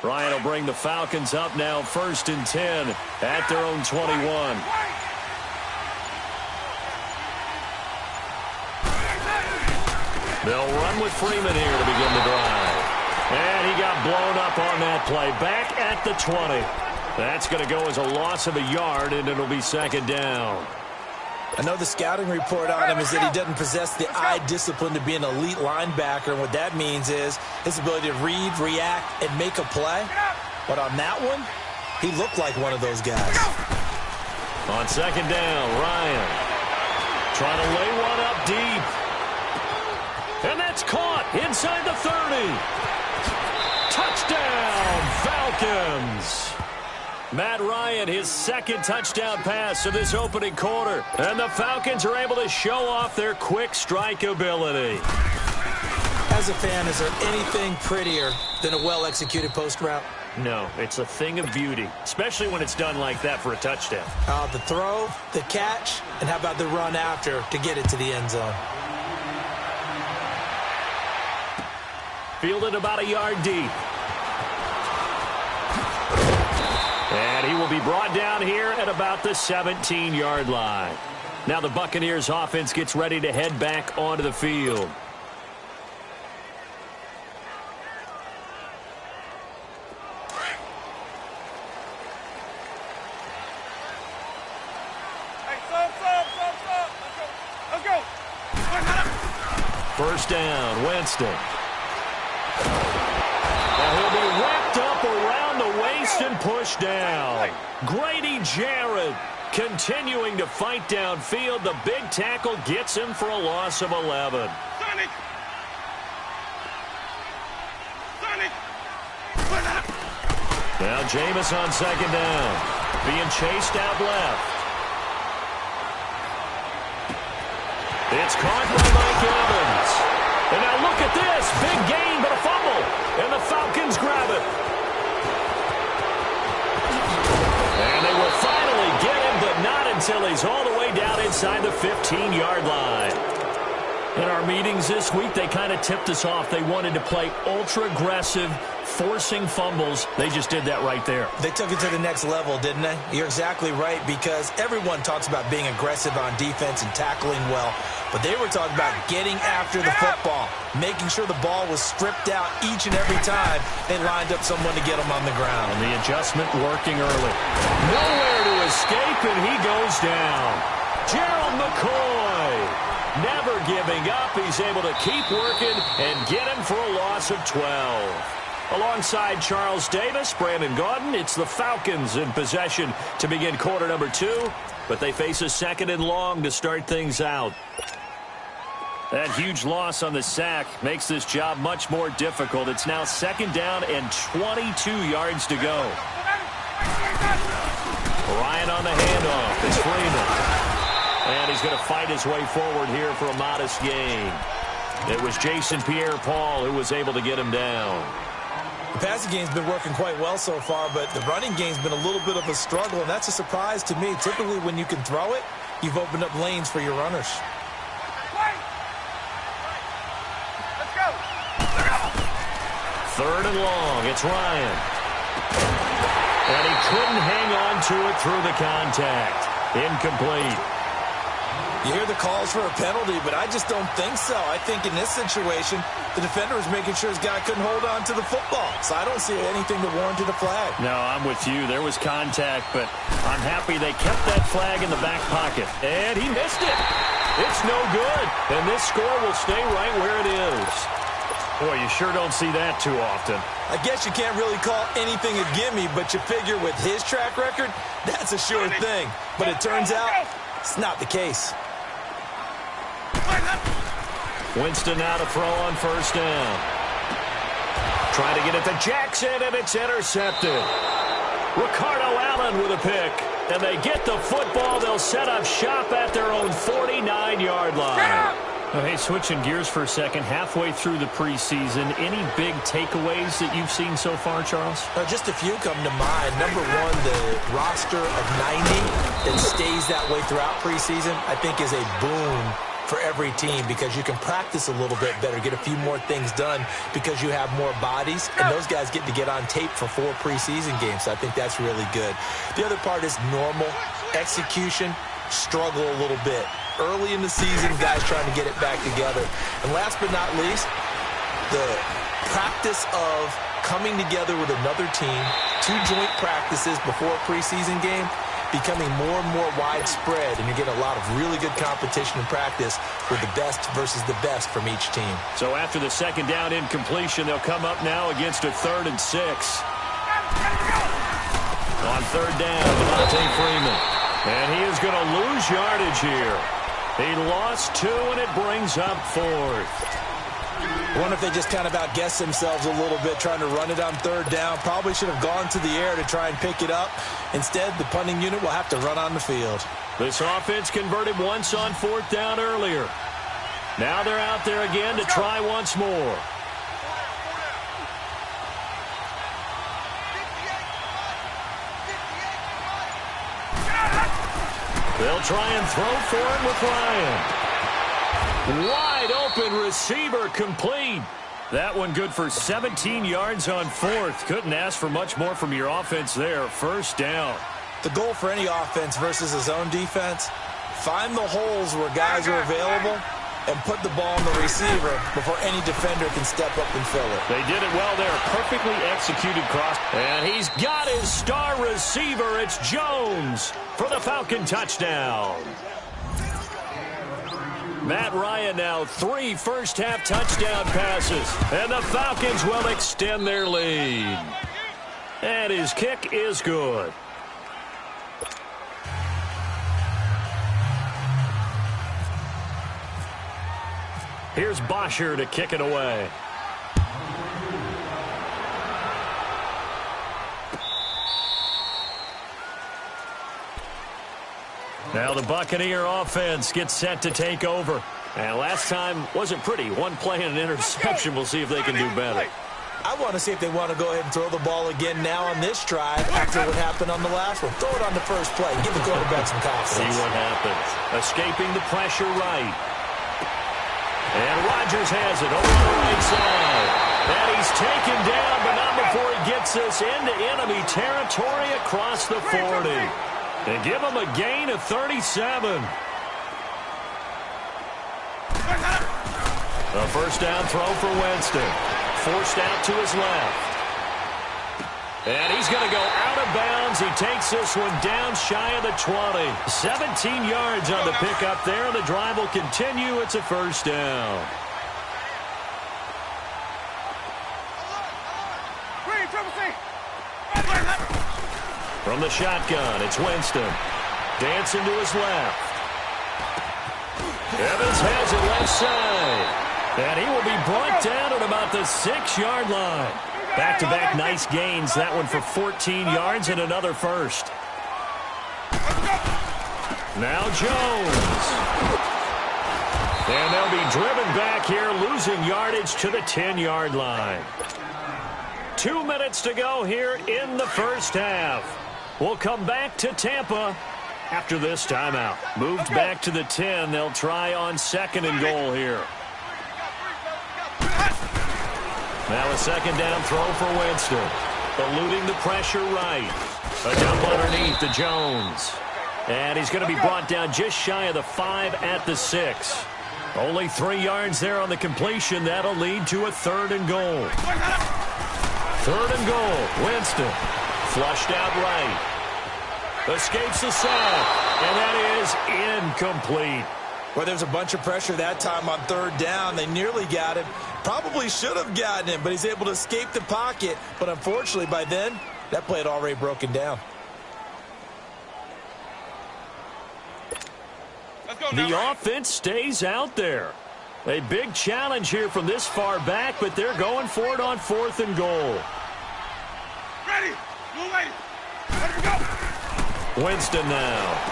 Ryan will bring the Falcons up now 1st and 10 at their own 21. They'll run with Freeman here to begin the drive. And he got blown up on that play. Back at the 20. That's going to go as a loss of a yard, and it'll be 2nd down. I know the scouting report on him is that he doesn't possess the eye discipline to be an elite linebacker. And what that means is his ability to read, react, and make a play. But on that one, he looked like one of those guys. On 2nd down, Ryan trying to lay one up deep. And that's caught inside the 30. Touchdown, Falcons. Matt Ryan, his 2nd touchdown pass of this opening quarter. And the Falcons are able to show off their quick strike ability. As a fan, is there anything prettier than a well-executed post route? No, it's a thing of beauty, especially when it's done like that for a touchdown. The throw, the catch, and how about the run after to get it to the end zone? Fielded about a yard deep. And he will be brought down here at about the 17-yard line. Now the Buccaneers offense gets ready to head back onto the field. Let's go. 1st down, Winston. And he'll be wrapped up around the waist and pushed down. Grady Jarrett continuing to fight downfield. The big tackle gets him for a loss of 11. Now Jameis on 2nd down. Being chased out left. It's caught by Mike Evans. And now look at this. Big gain, but a fumble. And the Falcons grab it. And they will finally get him, but not until he's all the way down inside the 15-yard line. In our meetings this week, they kind of tipped us off. They wanted to play ultra-aggressive, forcing fumbles. They just did that right there. They took it to the next level, didn't they? You're exactly right, because everyone talks about being aggressive on defense and tackling well. But they were talking about getting after the football, making sure the ball was stripped out each and every time they lined up someone to get them on the ground. And the adjustment working early. Nowhere to escape, and he goes down. Gerald McCoy never giving up. He's able to keep working and get him for a loss of 12. Alongside Charles Davis, Brandon Gaudin, it's the Falcons in possession to begin quarter number 2, but they face a 2nd and long to start things out. That huge loss on the sack makes this job much more difficult. It's now 2nd down and 22 yards to go. Ryan on the handoff. It's Freeman. And he's going to fight his way forward here for a modest gain. It was Jason Pierre-Paul who was able to get him down. The passing game's been working quite well so far, but the running game's been a little bit of a struggle, and that's a surprise to me. Typically, when you can throw it, you've opened up lanes for your runners. Let's go. 3rd and long. It's Ryan. And he couldn't hang on to it through the contact. Incomplete. You hear the calls for a penalty, but I just don't think so. I think in this situation, the defender was making sure his guy couldn't hold on to the football. So I don't see anything to warrant a flag. No, I'm with you. There was contact, but I'm happy they kept that flag in the back pocket. And he missed it. It's no good. And this score will stay right where it is. Boy, you sure don't see that too often. I guess you can't really call anything a gimme, but you figure with his track record, that's a sure thing. But it turns out it's not the case. Winston now to throw on 1st down. Trying to get it to Jackson, and it's intercepted. Ricardo Allen with a pick. And they get the football. They'll set up shop at their own 49-yard line. Hey, switching gears for a second. Halfway through the preseason, any big takeaways that you've seen so far, Charles? Just a few come to mind. Number one, the roster of 90 that stays that way throughout preseason, I think is a boon for every team because you can practice a little bit better, get a few more things done because you have more bodies, and those guys get to get on tape for 4 preseason games. So I think that's really good. The other part is normal execution, struggle a little bit. Early in the season, guys trying to get it back together. And last but not least, the practice of coming together with another team, 2 joint practices before a preseason game, becoming more and more widespread, and you're getting a lot of really good competition and practice with the best versus the best from each team. So after the second down incompletion, they'll come up now against a 3rd and 6. On 3rd down, Devontae Freeman. And he is going to lose yardage here. He lost 2, and it brings up 4th. I wonder if they just kind of outguessed themselves a little bit trying to run it on 3rd down. Probably should have gone to the air to try and pick it up. Instead, the punting unit will have to run on the field. This offense converted once on 4th down earlier. Now they're out there again to try once more. They'll try and throw for it with Ryan. Wide open receiver complete. That one good for 17 yards on 4th. Couldn't ask for much more from your offense there. 1st down. The goal for any offense versus a zone defense, find the holes where guys are available and put the ball on the receiver before any defender can step up and fill it. They did it well there. Perfectly executed cross. And he's got his star receiver. It's Jones for the Falcon touchdown. Matt Ryan now 3 first-half touchdown passes. And the Falcons will extend their lead. And his kick is good. Here's Bosher to kick it away. Now the Buccaneer offense gets set to take over. And last time wasn't pretty. 1 play and an interception. We'll see if they can do better. I want to see if they want to go ahead and throw the ball again now on this drive after what happened on the last one. Throw it on the first play. Give the quarterback some confidence. See what happens. Escaping the pressure right. And Rodgers has it over on the right side. And he's taken down, but not before he gets us into enemy territory across the 40. And give him a gain of 37. A 1st down throw for Winston. Forced out to his left. And he's going to go out of bounds. He takes this one down shy of the 20. 17 yards on the pickup there. The drive will continue. It's a 1st down. From the shotgun, it's Winston. Dancing to his left. Evans has it left side. And he will be brought down at about the 6-yard line. Back-to-back nice gains. That one for 14 yards and another 1st. Now Jones. And they'll be driven back here, losing yardage to the 10-yard line. 2 minutes to go here in the 1st half. We'll come back to Tampa after this timeout. Moved back to the 10. They'll try on 2nd and goal here. Now a 2nd down throw for Winston. Eluding the pressure right. A dump underneath to Jones. And he's going to be brought down just shy of the 5 at the 6. Only 3 yards there on the completion. That'll lead to a 3rd and goal. 3rd and goal. Winston. Flushed out right. Escapes the sack. And that is incomplete. Well, there's a bunch of pressure that time on 3rd down. They nearly got him. Probably should have gotten him, but he's able to escape the pocket. But unfortunately, by then, that play had already broken down. The offense stays out there. A big challenge here from this far back, but they're going for it on 4th and goal. Ready. Let go. Winston now.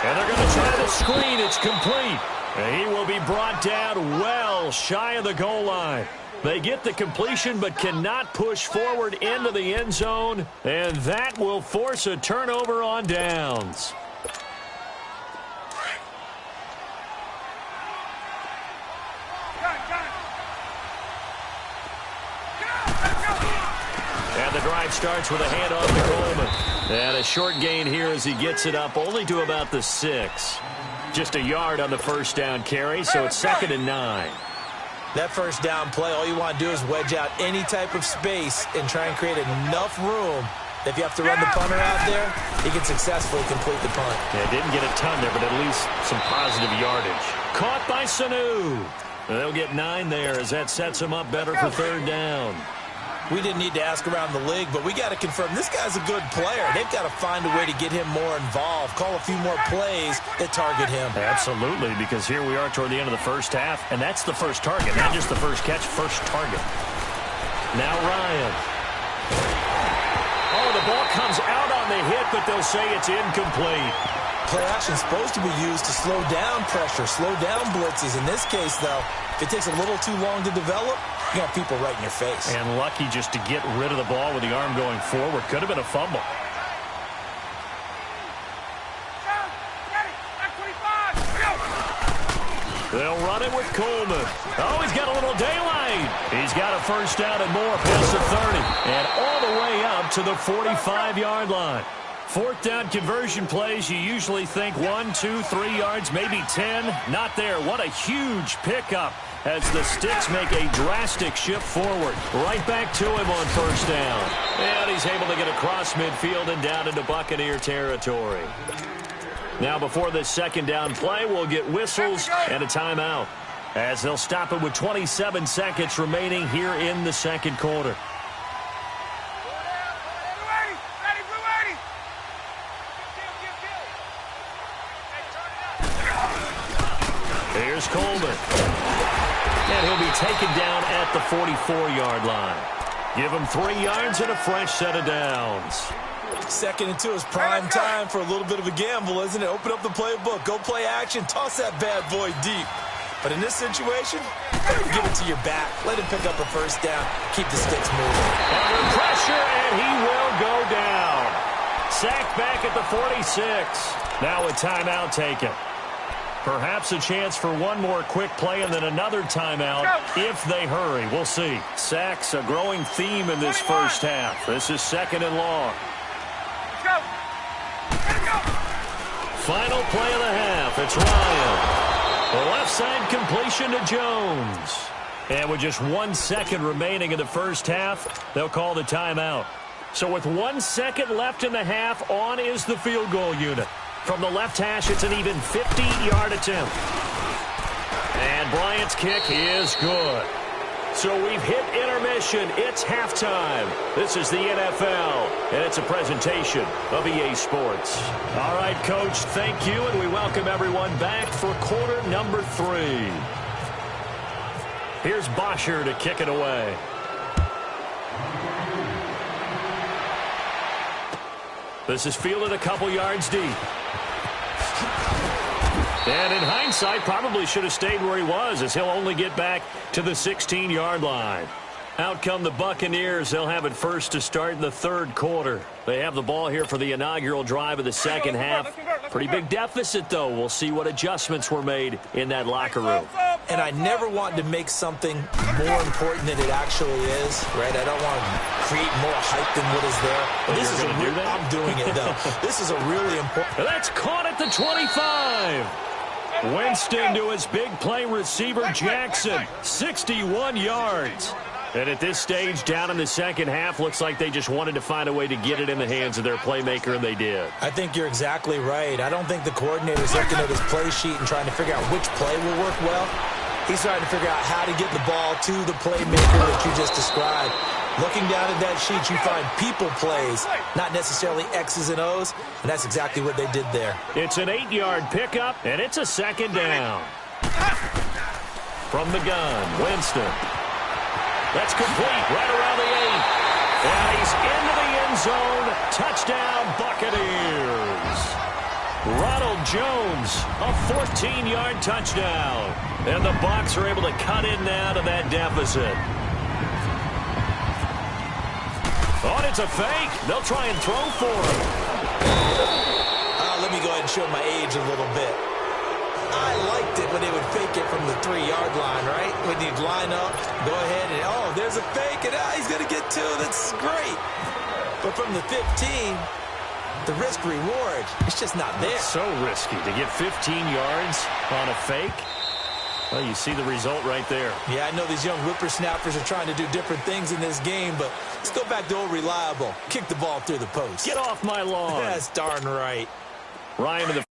And they're going to try the screen. It's complete. And he will be brought down well shy of the goal line. They get the completion but cannot push forward into the end zone. And that will force a turnover on downs. And the drive starts with a handoff to Coleman. And a short gain here as he gets it up only to about the 6. Just a yard on the first down carry, so it's 2nd and 9. That first down play, all you want to do is wedge out any type of space and try and create enough room. If you have to run the punter out there, he can successfully complete the punt. Yeah, didn't get a ton there, but at least some positive yardage. Caught by Sanu. They'll get 9 there as that sets him up better for 3rd down. We didn't need to ask around the league, but we got to confirm this guy's a good player. They've got to find a way to get him more involved, call a few more plays that target him. Absolutely, because here we are toward the end of the first half, and that's the first target, not just the first catch, first target. Now Ryan. Oh, the ball comes out on the hit, but they'll say it's incomplete. Play action is supposed to be used to slow down pressure, slow down blitzes. In this case, though, if it takes a little too long to develop, you got people right in your face. And lucky just to get rid of the ball with the arm going forward. Could have been a fumble. They'll run it with Coleman. Oh, he's got a little daylight. He's got a first down and more past the 30. And all the way up to the 45-yard line. 4th down conversion plays, you usually think 1, 2, 3 yards, maybe 10. Not there. What a huge pickup as the Sticks make a drastic shift forward. Right back to him on first down. And he's able to get across midfield and down into Buccaneer territory. Now before this 2nd down play, we'll get whistles and a timeout as they'll stop it with 27 seconds remaining here in the 2nd quarter. Here's Coleman. And he'll be taken down at the 44-yard line. Give him 3 yards and a fresh set of downs. 2nd and 2 is prime time for a little bit of a gamble, isn't it? Open up the playbook, go play action, toss that bad boy deep. But in this situation, give it to your back. Let him pick up a first down. Keep the Sticks moving. Under pressure, and he will go down. Sacked back at the 46. Now a timeout taken. Perhaps a chance for one more quick play and then another timeout if they hurry. We'll see. Sacks, a growing theme in this first half. This is 2nd and long. Final play of the half. It's Ryan. The left side completion to Jones. And with just 1 second remaining in the first half, they'll call the timeout. So with 1 second left in the half, on is the field goal unit. From the left hash, it's an even 50-yard attempt. And Bryant's kick is good. So we've hit intermission. It's halftime. This is the NFL, and it's a presentation of EA Sports. All right, Coach, thank you, and we welcome everyone back for quarter number 3. Here's Bosher to kick it away. This is fielded a couple yards deep. And in hindsight, probably should have stayed where he was, as he'll only get back to the 16-yard line. Out come the Buccaneers. They'll have it first to start in the 3rd quarter. They have the ball here for the inaugural drive of the 2nd half. Pretty big deficit, though. We'll see what adjustments were made in that locker room. And I never want to make something more important than it actually is, right? I don't want to create more hype than what is there. But this is I'm doing it, though. This is a really important. That's caught at the 25. Winston to his big play receiver, Jackson. 61 yards. And at this stage, down in the 2nd half, looks like they just wanted to find a way to get it in the hands of their playmaker, and they did. I think you're exactly right. I don't think the coordinator's looking at his play sheet and trying to figure out which play will work well. He's trying to figure out how to get the ball to the playmaker that you just described. Looking down at that sheet, you find people plays, not necessarily X's and O's, and that's exactly what they did there. It's an 8-yard pickup, and it's a 2nd down. From the gun, Winston. That's complete right around the 8. And he's into the end zone. Touchdown, Buccaneers. Ronald Jones, a 14-yard touchdown. And the Bucs are able to cut in now to that deficit. Oh, it's a fake. They'll try and throw for him. Let me go ahead and show my age a little bit. I liked it when they would fake it from the 3-yard line, right? When you'd line up, go ahead and, oh, there's a fake, and he's going to get 2. That's great. But from the 15, the risk-reward, it's just not there. It's so risky to get 15 yards on a fake. Well, you see the result right there. Yeah, I know these young whippersnappers are trying to do different things in this game, but let's go back to old reliable. Kick the ball through the post. Get off my lawn. That's darn right. Ryan to the